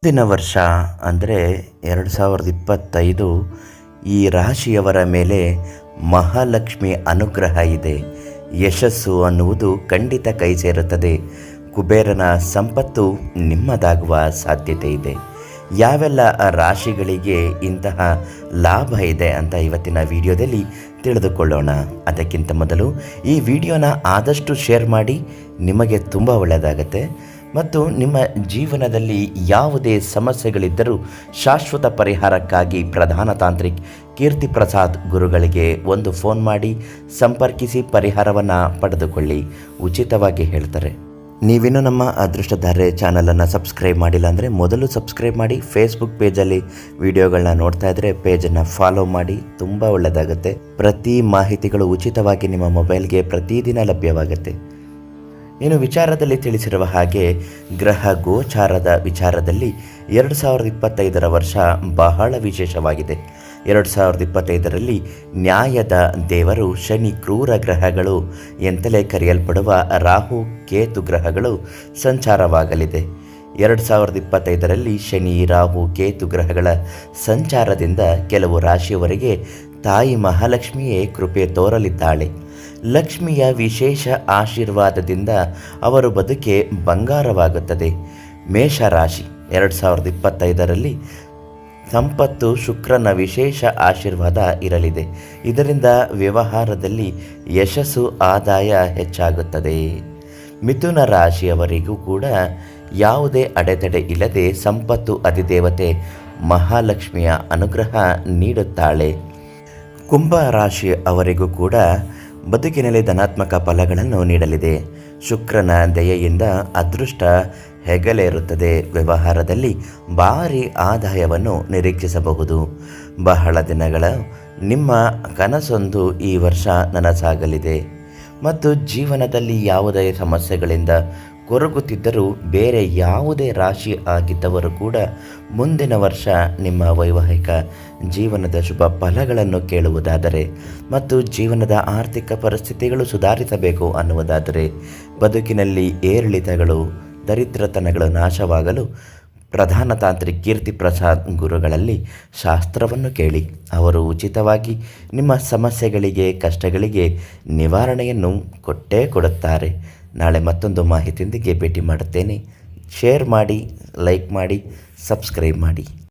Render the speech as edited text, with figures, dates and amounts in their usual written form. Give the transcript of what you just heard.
ಮುಂದಿನ ವರ್ಷ ಅಂದರೆ 2025 ಈ ರಾಶಿಯವರ ಮೇಲೆ ಮಹಾಲಕ್ಷ್ಮಿ ಅನುಗ್ರಹ ಇದೆ. ಯಶಸ್ಸು ಅನ್ನುವುದು ಖಂಡಿತ ಕೈ ಸೇರುತ್ತದೆ. ಕುಬೇರನ ಸಂಪತ್ತು ನಿಮ್ಮದಾಗುವ ಸಾಧ್ಯತೆ ಇದೆ. ಯಾವೆಲ್ಲ ರಾಶಿಗಳಿಗೆ ಇಂತಹ ಲಾಭ ಇದೆ ಅಂತ ಇವತ್ತಿನ ವಿಡಿಯೋದಲ್ಲಿ ತಿಳಿದುಕೊಳ್ಳೋಣ. ಅದಕ್ಕಿಂತ ಮೊದಲು ಈ ವಿಡಿಯೋನ ಆದಷ್ಟು ಶೇರ್ ಮಾಡಿ, ನಿಮಗೆ ತುಂಬ ಒಳ್ಳೆಯದಾಗತ್ತೆ. ಮತ್ತು ನಿಮ್ಮ ಜೀವನದಲ್ಲಿ ಯಾವುದೇ ಸಮಸ್ಯೆಗಳಿದ್ದರೂ ಶಾಶ್ವತ ಪರಿಹಾರಕ್ಕಾಗಿ ಪ್ರಧಾನ ತಾಂತ್ರಿಕ್ ಕೀರ್ತಿ ಪ್ರಸಾದ್ ಗುರುಗಳಿಗೆ ಒಂದು ಫೋನ್ ಮಾಡಿ ಸಂಪರ್ಕಿಸಿ ಪರಿಹಾರವನ್ನು ಪಡೆದುಕೊಳ್ಳಿ. ಉಚಿತವಾಗಿ ಹೇಳ್ತಾರೆ. ನೀವಿನ್ನೂ ನಮ್ಮ ಅದೃಷ್ಟಧಾರೆ ಚಾನಲನ್ನು ಸಬ್ಸ್ಕ್ರೈಬ್ ಮಾಡಿಲ್ಲ ಅಂದರೆ ಮೊದಲು ಸಬ್ಸ್ಕ್ರೈಬ್ ಮಾಡಿ. ಫೇಸ್ಬುಕ್ ಪೇಜಲ್ಲಿ ವಿಡಿಯೋಗಳನ್ನ ನೋಡ್ತಾ ಇದ್ದರೆ ಪೇಜನ್ನು ಫಾಲೋ ಮಾಡಿ, ತುಂಬ ಒಳ್ಳೆಯದಾಗುತ್ತೆ. ಪ್ರತಿ ಮಾಹಿತಿಗಳು ಉಚಿತವಾಗಿ ನಿಮ್ಮ ಮೊಬೈಲ್ಗೆ ಪ್ರತಿದಿನ ಲಭ್ಯವಾಗುತ್ತೆ. ಇನ್ನು ವಿಚಾರದಲ್ಲಿ ತಿಳಿಸಿರುವ ಹಾಗೆ ಗ್ರಹ ಗೋಚಾರದ ವಿಚಾರದಲ್ಲಿ 2025 ವರ್ಷ ಬಹಳ ವಿಶೇಷವಾಗಿದೆ. 2025ರಲ್ಲಿ ನ್ಯಾಯದ ದೇವರು ಶನಿ, ಕ್ರೂರ ಗ್ರಹಗಳು ಎಂತಲೇ ಕರೆಯಲ್ಪಡುವ ರಾಹು, ಕೇತು ಗ್ರಹಗಳು ಸಂಚಾರವಾಗಲಿದೆ. 2025ರಲ್ಲಿ ಶನಿ, ರಾಹು, ಕೇತು ಗ್ರಹಗಳ ಸಂಚಾರದಿಂದ ಕೆಲವು ರಾಶಿಯವರಿಗೆ ತಾಯಿ ಮಹಾಲಕ್ಷ್ಮಿಯೇ ಕೃಪೆ ತೋರಲಿದ್ದಾಳೆ. ಲಕ್ಷ್ಮಿಯ ವಿಶೇಷ ಆಶೀರ್ವಾದದಿಂದ ಅವರ ಬದುಕೆ ಬಂಗಾರವಾಗುತ್ತದೆ. ಮೇಷರಾಶಿ 2025ರಲ್ಲಿ ಸಂಪತ್ತು, ಶುಕ್ರನ ವಿಶೇಷ ಆಶೀರ್ವಾದ ಇರಲಿದೆ. ಇದರಿಂದ ವ್ಯವಹಾರದಲ್ಲಿ ಯಶಸ್ಸು, ಆದಾಯ ಹೆಚ್ಚಾಗುತ್ತದೆ. ಮಿಥುನ ರಾಶಿಯವರಿಗೂ ಕೂಡ ಯಾವುದೇ ಅಡೆತಡೆ ಇಲ್ಲದೆ ಸಂಪತ್ತು ಅಧಿದೇವತೆ ಮಹಾಲಕ್ಷ್ಮಿಯ ಅನುಗ್ರಹ ನೀಡುತ್ತಾಳೆ. ಕುಂಭ ರಾಶಿ ಅವರಿಗೂ ಕೂಡ ಬದುಕಿನಲ್ಲಿ ಧನಾತ್ಮಕ ಫಲಗಳನ್ನು ನೀಡಲಿದೆ. ಶುಕ್ರನ ದಯೆಯಿಂದ ಅದೃಷ್ಟ ಹೆಗಲೇರುತ್ತದೆ. ವ್ಯವಹಾರದಲ್ಲಿ ಭಾರಿ ಆದಾಯವನ್ನು ನಿರೀಕ್ಷಿಸಬಹುದು. ಬಹಳ ದಿನಗಳ ನಿಮ್ಮ ಕನಸೊಂದು ಈ ವರ್ಷ ನನಸಾಗಲಿದೆ. ಮತ್ತು ಜೀವನದಲ್ಲಿ ಯಾವುದೇ ಸಮಸ್ಯೆಗಳಿಂದ ಕೊರಗುತ್ತಿದ್ದರೂ ಬೇರೆ ಯಾವುದೇ ರಾಶಿ ಆಗಿದ್ದವರು ಕೂಡ ಮುಂದಿನ ವರ್ಷ ನಿಮ್ಮ ವೈವಾಹಿಕ ಜೀವನದ ಶುಭ ಫಲಗಳನ್ನು ಕೇಳುವುದಾದರೆ ಮತ್ತು ಜೀವನದ ಆರ್ಥಿಕ ಪರಿಸ್ಥಿತಿಗಳು ಸುಧಾರಿಸಬೇಕು ಅನ್ನುವುದಾದರೆ, ಬದುಕಿನಲ್ಲಿ ಏರಿಳಿತಗಳು, ದರಿದ್ರತನಗಳು ನಾಶವಾಗಲು ಪ್ರಧಾನ ತಾಂತ್ರಿಕ್ ಕೀರ್ತಿ ಪ್ರಸಾದ್ ಗುರುಗಳಲ್ಲಿ ಶಾಸ್ತ್ರವನ್ನು ಕೇಳಿ. ಅವರು ಉಚಿತವಾಗಿ ನಿಮ್ಮ ಸಮಸ್ಯೆಗಳಿಗೆ, ಕಷ್ಟಗಳಿಗೆ ನಿವಾರಣೆಯನ್ನು ಕೊಟ್ಟೇ ಕೊಡುತ್ತಾರೆ. ನಾಳೆ ಮತ್ತೊಂದು ಮಾಹಿತಿಯೊಂದಿಗೆ ಭೇಟಿ ಮಾಡುತ್ತೇನೆ. ಶೇರ್ ಮಾಡಿ, ಲೈಕ್ ಮಾಡಿ, ಸಬ್ಸ್ಕ್ರೈಬ್ ಮಾಡಿ.